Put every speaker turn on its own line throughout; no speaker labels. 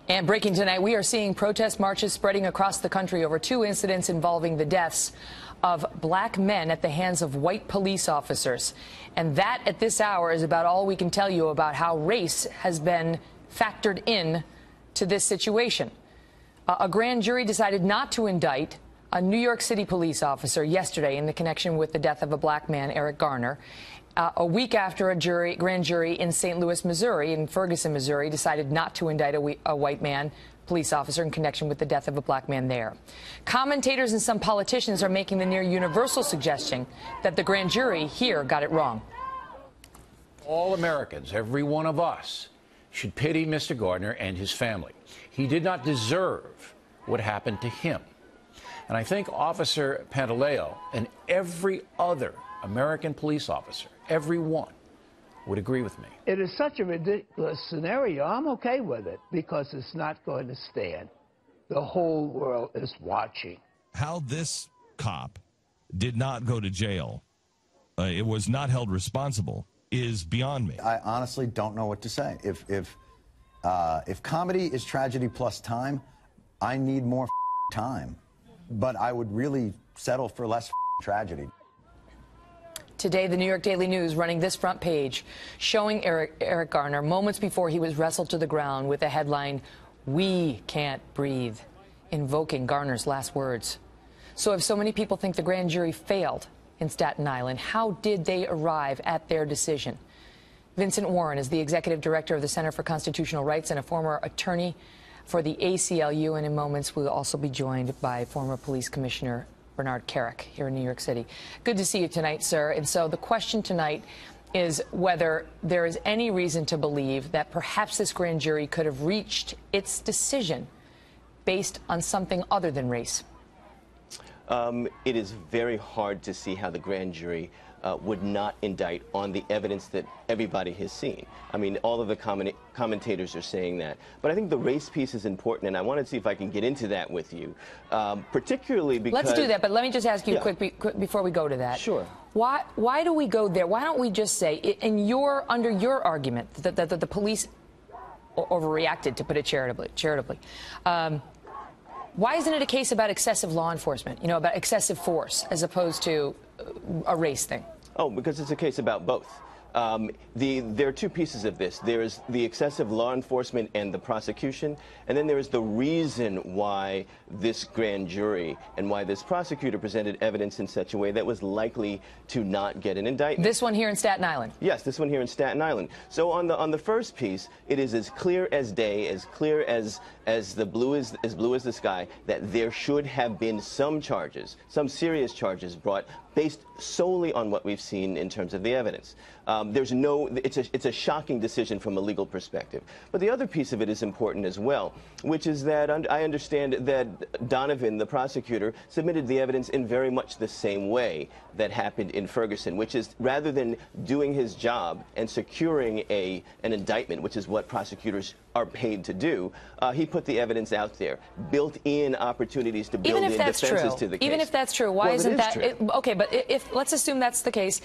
And breaking tonight, we are seeing protest marches spreading across the country over two incidents involving the deaths of black men at the hands of white police officers. And that, at this hour, is about all we can tell you about how race has been factored in to this situation. A grand jury decided not to indict a New York City police officer yesterday in the connection with the death of a black man, Eric Garner. A week after a grand jury in St. Louis, Missouri, in Ferguson, Missouri, decided not to indict a white man, police officer, in connection with the death of a black man there. Commentators and some politicians are making the near universal suggestion that the grand jury here got it wrong.
All Americans, every one of us, should pity Mr. Garner and his family. He did not deserve what happened to him. And I think Officer Pantaleo and every other American police officer, every one, would agree with me.
It is such a ridiculous scenario. I'm okay with it because it's not going to stand. The whole world is watching.
How this cop did not go to jail, it was not held responsible, is beyond me.
I honestly don't know what to say. If comedy is tragedy plus time, I need more time. But I would really settle for less tragedy.
Today, the New York Daily News running this front page showing Eric Garner moments before he was wrestled to the ground with the headline, "We can't breathe," invoking Garner's last words. So if so many people think the grand jury failed in Staten Island, how did they arrive at their decision? Vincent Warren is the executive director of the Center for Constitutional Rights and a former attorney for the ACLU, and in moments we'll also be joined by former police commissioner Bernard Carrick here in New York City. Good to see you tonight, sir. And so the question tonight is whether there is any reason to believe that perhaps this grand jury could have reached its decision based on something other than race.
It is very hard to see how the grand jury would not indict on the evidence that everybody has seen. I mean, all of the commentators are saying that. But I think the race piece is important, and I want to see if I can get into that with you, particularly because...
Let's do that, but let me just ask you quick before we go to that.
Sure.
Why do we go there? Why don't we just say, under your argument, that the police overreacted, to put it charitably, why isn't it a case about excessive law enforcement, about excessive force, as opposed to a race thing?
Oh, because it's a case about both. There are two pieces of this. There's the excessive law enforcement and the prosecution, and then there is the reason why this grand jury and why this prosecutor presented evidence in such a way that was likely to not get an indictment.
This one here in Staten Island?
Yes, this one here in Staten Island. So on the first piece, it is as clear as day, as clear as blue as the sky, that there should have been some charges, some serious charges brought based solely on what we've seen in terms of the evidence. It's a shocking decision from a legal perspective. But the other piece of it is important as well, which is that I understand that Donovan, the prosecutor, submitted the evidence in very much the same way that happened in Ferguson, which is rather than doing his job and securing an indictment, which is what prosecutors are paid to do, he put the evidence out there, built in opportunities to build in defenses to the case.
Even if that's true, why isn't that? Okay, but let's assume that's the case,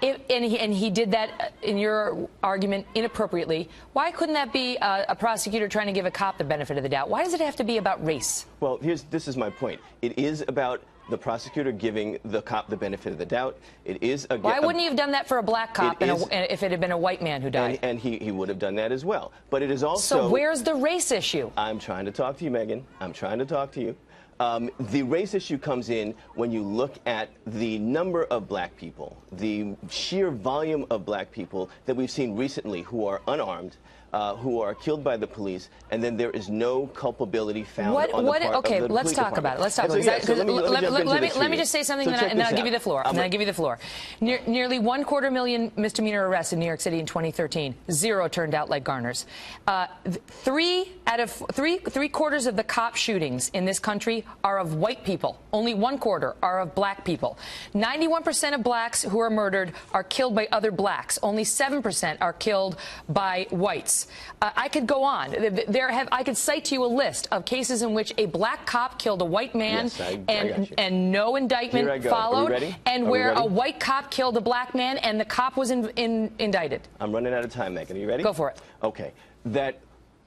and he did that, in your argument, inappropriately. Why couldn't that be a prosecutor trying to give a cop the benefit of the doubt? Why does it have to be about race?
Well, this is my point. It is about the prosecutor giving the cop the benefit of the doubt. It is
why wouldn't he have done that for a black cop if it had been a white man who died?
And he would have done that as well. But it is also...
So where's the race issue?
I'm trying to talk to you, Megyn. I'm trying to talk to you. The race issue comes in when you look at the number of black people, the sheer volume of black people that we've seen recently who are unarmed, who are killed by the police, and then there is no culpability found on the part of the police department.
Let's talk about it. Let's talk about it. Let me just say something, and then I'll give you the floor. Nearly 1/4 million misdemeanor arrests in New York City in 2013. 0 turned out like Garner's. Three quarters of the cop shootings in this country are of white people. Only 1/4 are of black people. 91% of blacks who are murdered are killed by other blacks. Only 7% are killed by whites. I could go on. I could cite to you a list of cases in which a black cop killed a white man, and no indictment followed, and where a white cop killed a black man and the cop was indicted.
I'm running out of time, Megyn. Are you ready?
Go for it.
Okay. That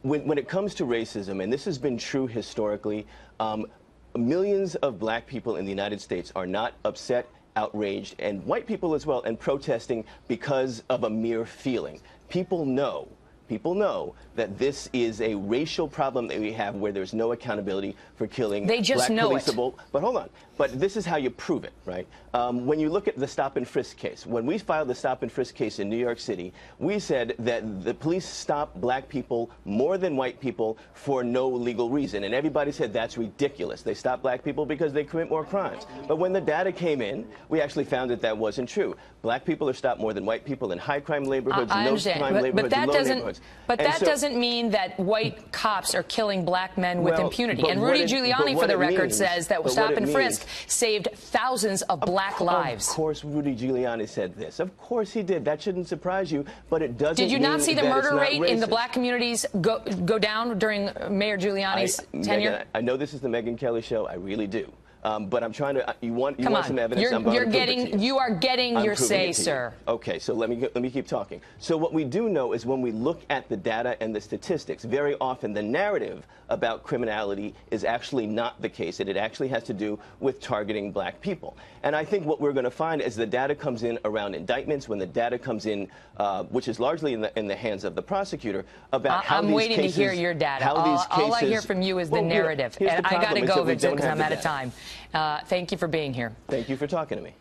when it comes to racism, and this has been true historically, millions of black people in the United States are not upset, outraged, and white people as well, and protesting because of a mere feeling. People know that this is a racial problem that we have where there's no accountability for killing
They just
black
know
policeable. But hold on. But this is how you prove it, right? When you look at the stop and frisk case, when we filed the stop and frisk case in New York City, we said that the police stopped black people more than white people for no legal reason. And everybody said that's ridiculous. They stopped black people because they commit more crimes. But when the data came in, we actually found that that wasn't true. Black people are stopped more than white people in high crime neighborhoods, low crime neighborhoods, and low neighborhoods.
But that doesn't mean that white cops are killing black men with impunity. And Rudy Giuliani, for the record, says that stop and frisk saved thousands of black lives.
Of course, Rudy Giuliani said this. Of course he did. That shouldn't surprise you, but it doesn't.
Did you not see the murder rate
racist.
in the black communities go down during Mayor Giuliani's tenure?
Megyn, I know this is the Megyn Kelly show. I really do. But I'm trying to. You want some evidence?
You are getting your say, sir.
Okay, so let me keep talking. So what we do know is when we look at the data and the statistics, very often the narrative about criminality is actually not the case. It actually has to do with targeting black people. And I think what we're going to find as the data comes in around indictments, when the data comes in, which is largely in the hands of the prosecutor, about how these cases. I'm waiting
to hear your data. All I hear from you is the narrative. And I got to go, Vincent, because I'm out of time. Thank you for being here.
Thank you for talking to me.